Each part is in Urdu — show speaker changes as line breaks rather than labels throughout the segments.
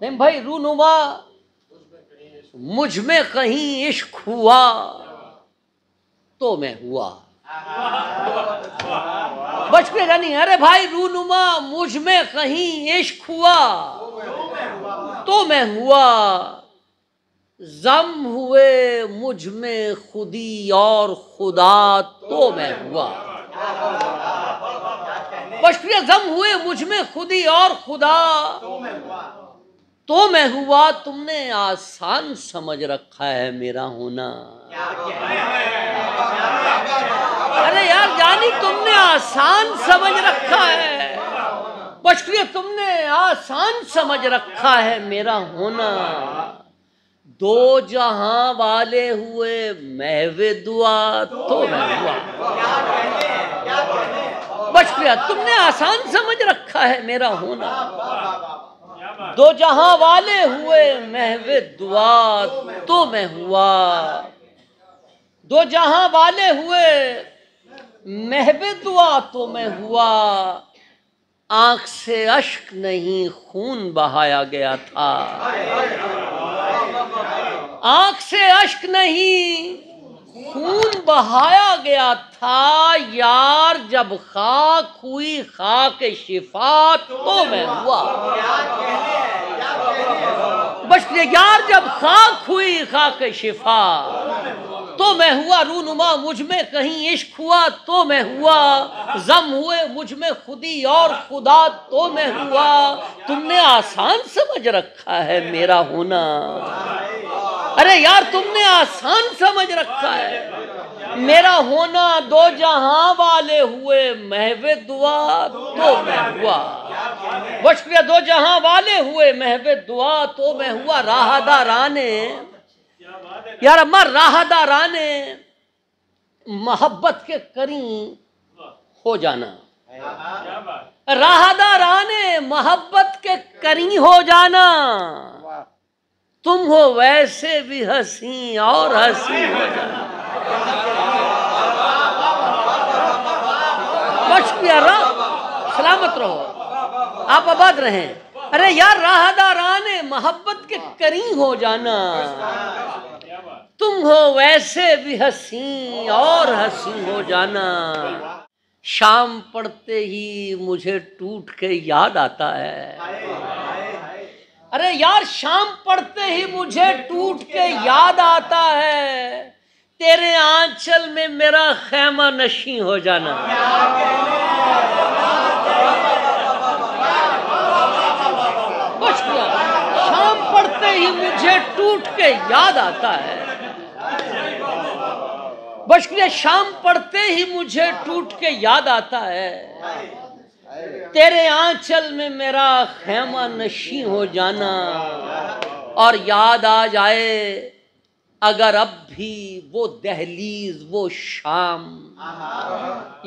نہیں بھائی، رونما مجھ میں کہیں عشق ہوا تو میں ہوا. بچ کے نہیں، ارے بھائی رونما مجھ میں کہیں عشق ہوا تو میں ہوا، ضم ہوئے مجھ میں خودی اور خدا تو میں ہوا. بشکریہ. ضم ہوئے مجھ میں خودی اور خدا تو میں ہوا. تم نے آسان سمجھ رکھا ہے میرا ہونا. ارے یار جانی، تم نے آسان سمجھ رکھا ہے. بشکریہ. تم نے آسان سمجھ رکھا ہے میرا ہونا. دو جہاں والے ہوئے محو دعا تو میں ہوا. بشکریہ. تم نے آسان سمجھ رکھا ہے میرا ہونا. دو جہاں والے ہوئے محو دعا تو میں ہوا. دو جہاں والے ہوئے محو دعا تو میں ہوا. آنکھ سے اشک نہیں خون بہایا گیا تھا. آنکھ سے اشک نہیں خون بہایا گیا تھا. یار جب خاک ہوئی خاک شفا تو میں ہوا. بس یار جب خاک ہوئی خاک شفا تو میں ہوا. رونما مجھ میں کہیں عشق ہوا تو میں ہوا، ضم ہوئے مجھ میں خودی اور خدا تو میں ہوا. تم نے آسان سمجھ رکھا ہے میرا ہونا. ارے یار تم نے آسان سمجھ رکھا ہے میرا ہونا. دو جہاں والے ہوئے محو دعا تو میں ہوا. بشکریہ. دو جہاں والے ہوئے محو دعا تو میں ہوا. راہ دارانے یار اماں، راہ دارانے محبت کے قریب ہو جانا. راہ دارانے محبت کے قریب ہو جانا. تم ہو ویسے بھی حسین اور حسین ہو جانا. سلامت رہو، آپ آباد رہیں. ارے یار راہ دارانے محبت کے قریب ہو جانا. تم ہو ویسے بھی حسین اور حسین ہو جانا. شام پڑتے ہی مجھے ٹوٹ کے یاد آتا ہے. ارے یار شام پڑتے ہی مجھے ٹوٹ کے یاد آتا ہے. تیرے آنچل میں میرا خیمہ نشیں ہو جانا. شام پڑتے ہی مجھے ٹوٹ کے یاد آتا ہے. بشکریہ. شام پڑتے ہی مجھے ٹوٹ کے یاد آتا ہے. تیرے آنچل میں میرا خیمہ نشیں ہو جانا. اور یاد آ جائے اگر اب بھی وہ دہلیز وہ شام.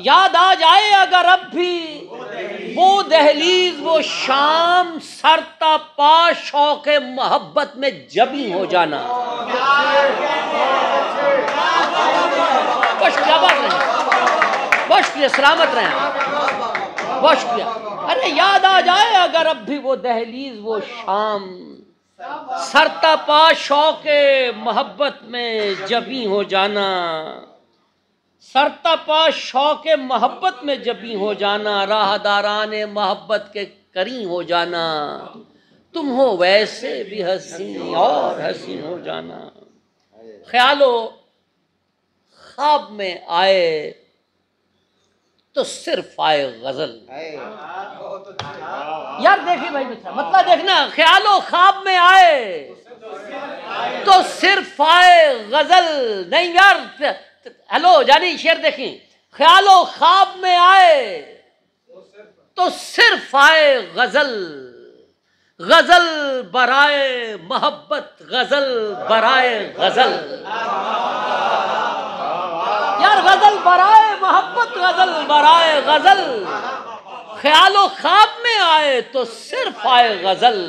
یاد آ جائے اگر اب بھی وہ دہلیز وہ شام. سرتا پا شوق محبت میں جبیں ہو جانا. بشکریہ. سلامت رہیں. بشکریہ. ارے یاد آ جائے اگر اب بھی وہ دہلیز وہ شام. سرتا پا شوق محبت میں جبیں ہو جانا. سرتا پا شوق محبت میں جبیں ہو جانا. راہ داران محبت کے قریب ہو جانا. تم ہو ویسے بھی حسین اور حسین ہو جانا. خیالو خواب میں آئے تو صرف آئے غزل. یار دیکھیں بھائی مسئلہ دیکھنا. خیال و خواب میں آئے تو صرف آئے غزل. نہیں یار ہیلو جانی شعر دیکھیں. خیال و خواب میں آئے تو صرف آئے غزل. غزل برائے محبت غزل برائے غزل. یار غزل برائے محبت غزل برائے غزل. خیال و خواب میں آئے تو صرف آئے غزل.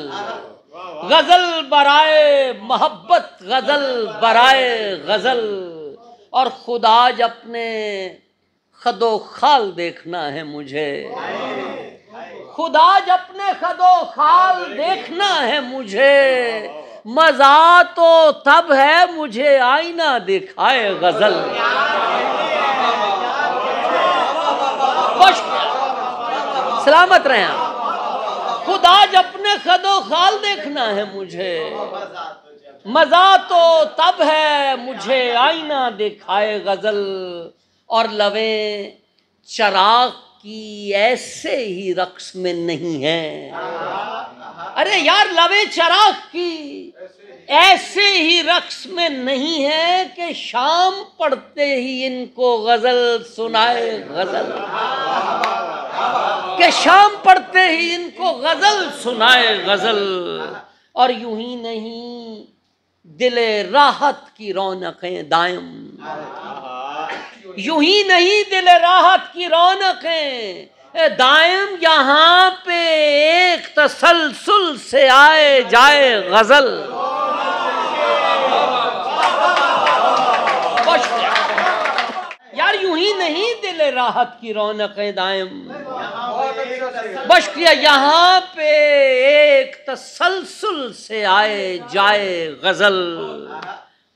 غزل برائے محبت غزل برائے غزل. اور خدا ج اپنے خد و خال دیکھنا ہے مجھے. خدا اپنے خد و خال دیکھنا ہے مجھے، مزہ تو تب ہے مجھے آئینہ دکھائے غزل۔ سلامت رہیں آپ۔ خدا اپنے خد و خال دیکھنا ہے مجھے، مزہ تو تب ہے مجھے آئینہ دکھائے غزل، اور لویں چراغ کی ایسے ہی رقص میں نہیں ہے۔ ارے یار لویں چراغ کی ایسے ہی رقص میں نہیں ہے کہ شام پڑھتے ہی ان کو غزل سنائے غزل، کہ شام پڑھتے ہی ان کو غزل سنائے غزل۔ اور یوں ہی نہیں دل راحت کی رونقیں دائم، یوں ہی نہیں دل راحت کی رونقیں دائم، یہاں پہ ایک تسلسل سے آئے جائے غزل۔ یار یوں ہی نہیں دل راحت کی رونقیں دائم، بشکیا یہاں پہ ایک تسلسل سے آئے جائے غزل۔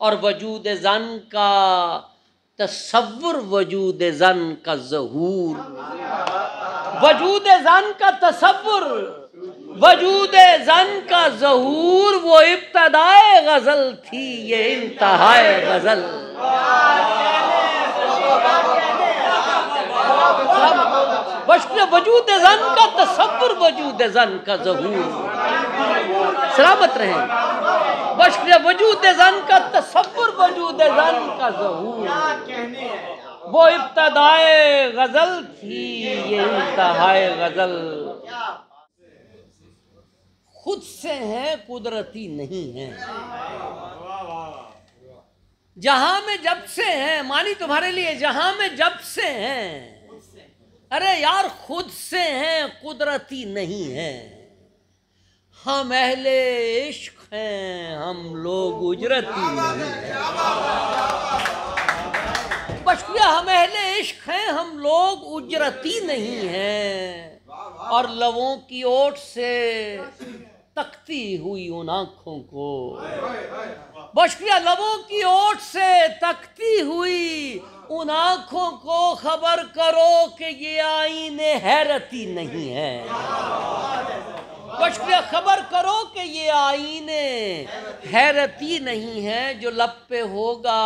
اور وجود زن کا تصور، وجود زن کا ظہور، وجود زن کا تصور، وجود زن کا ظہور، وہ ابتدائے غزل تھی یہ انتہائے غزل۔ بشکیا وجود زن کا تصور، وجود زن کا ظہور، سلامت رہیں۔ بشکیا وجود زن کا تصور، وجود زن کا ظہور، وہ ابتدائے غزل تھی یہ انتہائے غزل۔ خود سے ہیں قدرتی نہیں ہیں، جہاں میں جب سے ہیں، معنی تمہارے لیے جہاں میں جب سے ہیں۔ ارے یار خود سے ہیں قدرتی نہیں ہیں، ہم اہل عشق ہیں ہم لوگ اجرتی نہیں ہیں۔ بشکیا ہم اہل عشق ہیں ہم لوگ اجرتی نہیں ہیں، اور لبوں کی اوٹ سے تکتی ہوئی ان آنکھوں کو، بشکیا لبوں کی اوٹ سے تکتی ہوئی ان آنکھوں کو خبر کرو کہ یہ آئینے حیرتی نہیں ہے۔ بشکیا خبر کرو کہ یہ آئینے حیرتی نہیں ہے، جو لب پہ ہوگا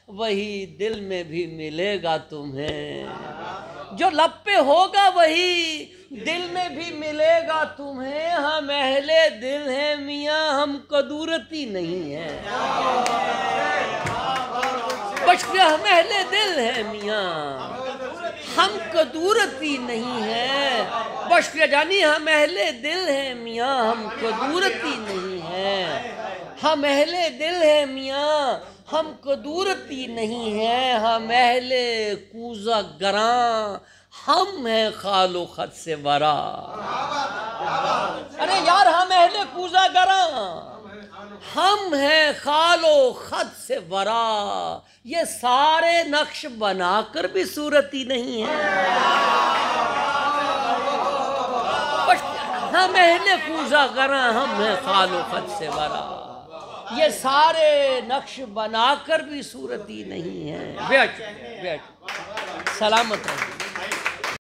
وہی دل میں بھی ملے گا تمہیں، جو لب پہ ہوگا وہی دل میں بھی ملے گا تمہیں۔ ہم اہل دل ہیں میاں ہم قدورتی نہیں ہیں، بشکیا ہم اہل دل ہیں میاں ہم قدورتی نہیں ہیں، بشکیا جانی ہم اہل دل ہیں میاں ہم قدورتی نہیں ہیں، ہم اہل دل ہیں میاں ہم قدورتی نہیں ہیں، ہم اہل کوزہ گراں ہم ہیں خال و خط سے ورا۔ ارے یار ہم اہل کوزہ گراں ہم ہیں خال و خط سے ورا، یہ سارے نقش بنا کر بھی صورتی نہیں ہے۔ ہم اہل کوزہ گراں ہم ہیں خال و خط سے ورا، یہ سارے نقش بنا کر بھی صورتی نہیں ہے۔ بیٹھ سلامت رہو۔